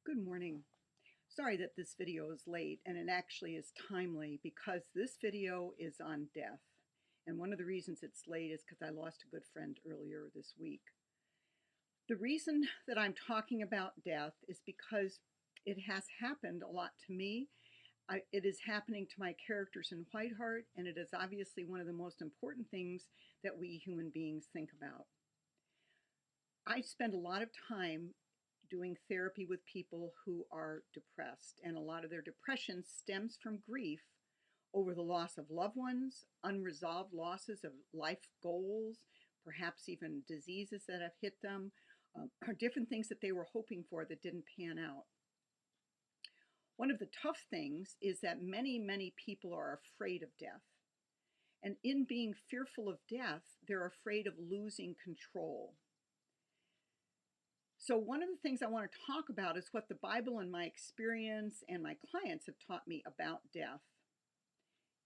Good morning. Sorry that this video is late, and it actually is timely because this video is on death. And one of the reasons it's late is because I lost a good friend earlier this week. The reason that I'm talking about death is because it has happened a lot to me. It is happening to my characters in Whiteheart, and it is obviously one of the most important things that we human beings think about. I spend a lot of time doing therapy with people who are depressed, and a lot of their depression stems from grief over the loss of loved ones, unresolved losses of life goals, perhaps even diseases that have hit them, or different things that they were hoping for that didn't pan out. One of the tough things is that many people are afraid of death. And in being fearful of death, they're afraid of losing control. So one of the things I want to talk about is what the Bible and my experience and my clients have taught me about death.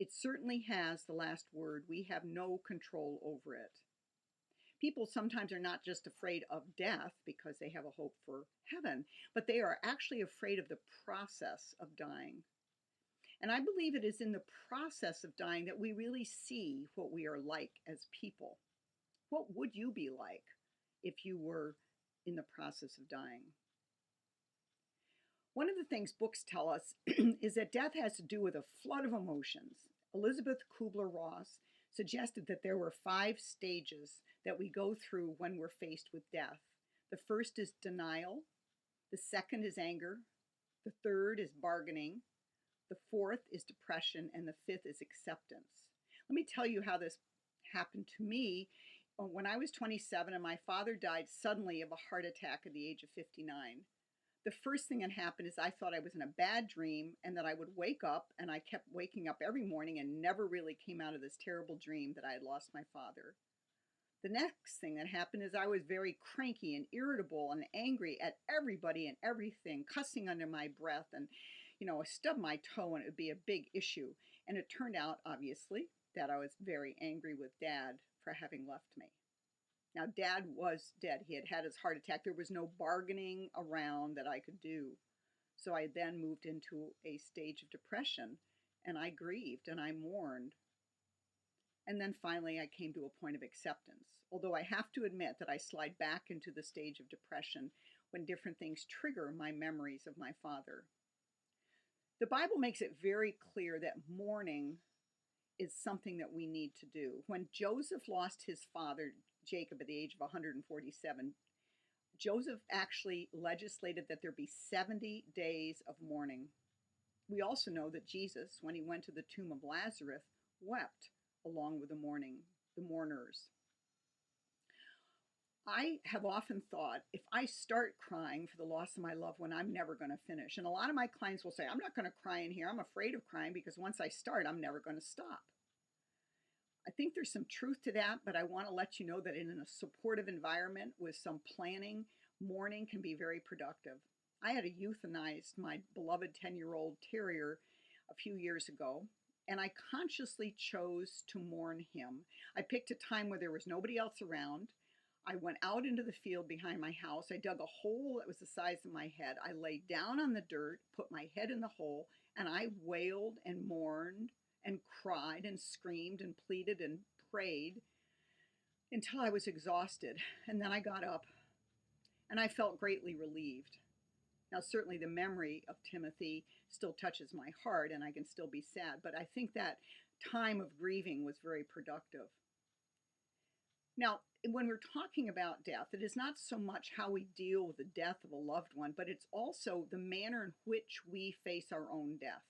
It certainly has the last word. We have no control over it. People sometimes are not just afraid of death because they have a hope for heaven, but they are actually afraid of the process of dying. And I believe it is in the process of dying that we really see what we are like as people. What would you be like if you were in the process of dying? One of the things books tell us is that death has to do with a flood of emotions. Elizabeth Kubler-Ross suggested that there were 5 stages that we go through when we're faced with death. The first is denial. The second is anger. The third is bargaining. The fourth is depression. And the fifth is acceptance. Let me tell you how this happened to me. When I was 27 and my father died suddenly of a heart attack at the age of 59, the first thing that happened is I thought I was in a bad dream and that I would wake up, and I kept waking up every morning and never really came out of this terrible dream that I had lost my father. The next thing that happened is I was very cranky and irritable and angry at everybody and everything, cussing under my breath, and I stubbed my toe and it would be a big issue. And it turned out, obviously, that I was very angry with Dad for having left me. Now, Dad was dead. He had had his heart attack. There was no bargaining around that I could do. So I then moved into a stage of depression, and I grieved and I mourned. And then finally I came to a point of acceptance. Although I have to admit that I slide back into the stage of depression when different things trigger my memories of my father. The Bible makes it very clear that mourning is something that we need to do. When Joseph lost his father, Jacob, at the age of 147, Joseph actually legislated that there be 70 days of mourning. We also know that Jesus, when he went to the tomb of Lazarus, wept along with the mourners. I have often thought, if I start crying for the loss of my loved one, I'm never going to finish. And a lot of my clients will say, I'm not going to cry in here. I'm afraid of crying because once I start, I'm never going to stop. I think there's some truth to that, but I want to let you know that in a supportive environment with some planning, mourning can be very productive. I had euthanized my beloved 10-year-old terrier a few years ago, and I consciously chose to mourn him. I picked a time where there was nobody else around. I went out into the field behind my house. I dug a hole that was the size of my head. I laid down on the dirt, put my head in the hole, and I wailed and mourned and cried and screamed and pleaded and prayed until I was exhausted. And then I got up and I felt greatly relieved. Now, certainly the memory of Timothy still touches my heart and I can still be sad, but I think that time of grieving was very productive. Now, when we're talking about death, it is not so much how we deal with the death of a loved one, but it's also the manner in which we face our own death.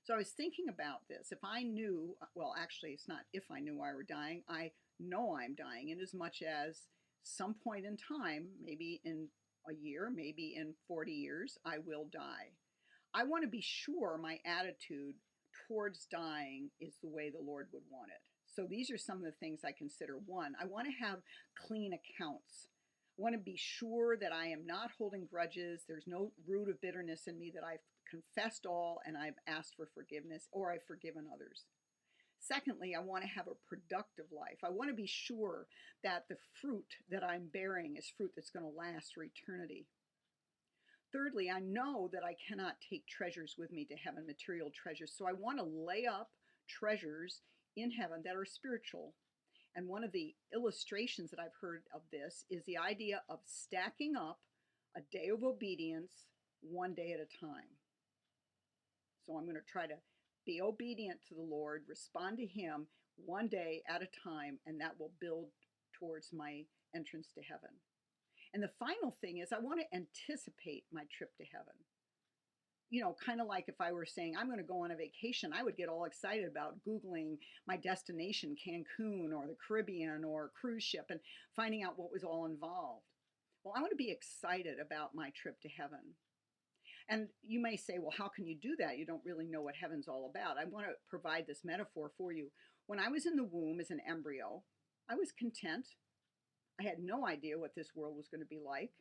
So I was thinking about this. If I knew, well, actually, it's not if I knew I were dying. I know I'm dying in as much as some point in time, maybe in a year, maybe in 40 years, I will die. I want to be sure my attitude towards dying is the way the Lord would want it. So these are some of the things I consider. One, I want to have clean accounts. I want to be sure that I am not holding grudges. There's no root of bitterness in me, that I've confessed all and I've asked for forgiveness, or I've forgiven others. Secondly, I want to have a productive life. I want to be sure that the fruit that I'm bearing is fruit that's going to last for eternity. Thirdly, I know that I cannot take treasures with me to heaven, material treasures. So I want to lay up treasures in heaven that are spiritual. And one of the illustrations that I've heard of this is the idea of stacking up a day of obedience one day at a time. So I'm going to try to be obedient to the Lord, respond to Him one day at a time, and that will build towards my entrance to heaven. And the final thing is I want to anticipate my trip to heaven. You know, kind of like if I were saying I'm going to go on a vacation, I would get all excited about Googling my destination, Cancun or the Caribbean or a cruise ship, and finding out what was all involved. Well, I want to be excited about my trip to heaven. And you may say, well, how can you do that? You don't really know what heaven's all about. I want to provide this metaphor for you. When I was in the womb as an embryo, I was content. I had no idea what this world was going to be like.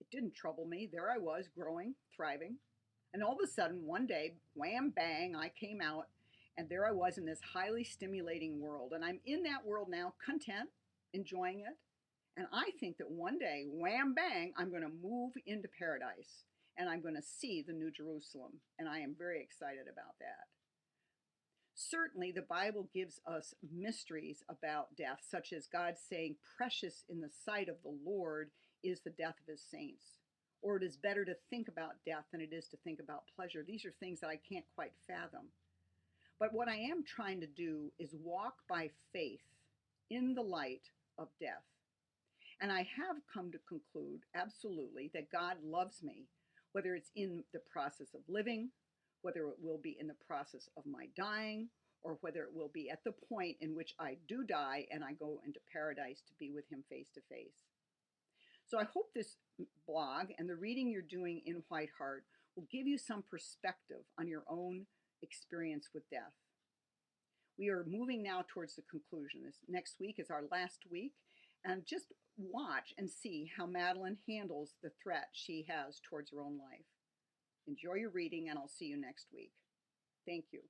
It didn't trouble me. There I was, growing, thriving. And all of a sudden, one day, wham, bang, I came out, and there I was in this highly stimulating world. And I'm in that world now, content, enjoying it. And I think that one day, wham, bang, I'm going to move into paradise, and I'm going to see the New Jerusalem. And I am very excited about that. Certainly, the Bible gives us mysteries about death, such as God saying, precious in the sight of the Lord is the death of his saints. Or it is better to think about death than it is to think about pleasure. These are things that I can't quite fathom. But what I am trying to do is walk by faith in the light of death. And I have come to conclude, absolutely, that God loves me, whether it's in the process of living, whether it will be in the process of my dying, or whether it will be at the point in which I do die and I go into paradise to be with him face to face. So I hope this blog and the reading you're doing in White Hart will give you some perspective on your own experience with death. We are moving now towards the conclusion. This next week is our last week, and just watch and see how Madeline handles the threat she has towards her own life. Enjoy your reading, and I'll see you next week. Thank you.